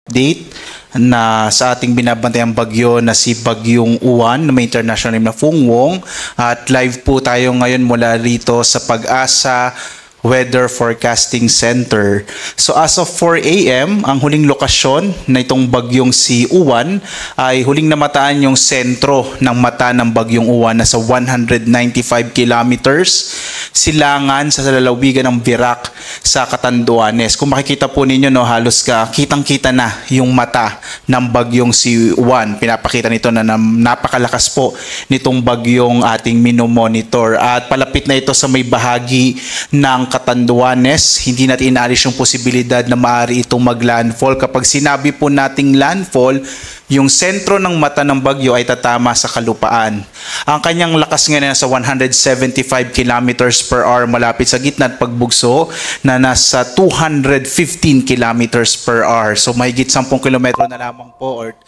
Date na sa ating binabantayang bagyo na si Bagyong Uwan na may international name na Fung Wong, at live po tayo ngayon mula rito sa Pag-asa Weather Forecasting Center. So as of 4 a.m., ang huling lokasyon na itong bagyong si Uwan ay huling namataan yung sentro ng mata ng bagyong Uwan na sa 195 kilometers silangan sa lalawigan ng Virac sa Catanduanes. Kung makikita po ninyo, no, halos kitang-kita na yung mata ng bagyong si Uwan. Pinapakita nito na napakalakas po nitong bagyong ating minomonitor. At palapit na ito sa may bahagi ng Catanduanes. Hindi natin inaalis yung posibilidad na maaari itong mag-landfall. Kapag sinabi po nating landfall, yung sentro ng mata ng bagyo ay tatama sa kalupaan. Ang kanyang lakas ngayon ay nasa 175 kilometers per hour malapit sa gitna at pagbugso na nasa 215 kilometers per hour. So mahigit 10 kilometro na lamang po or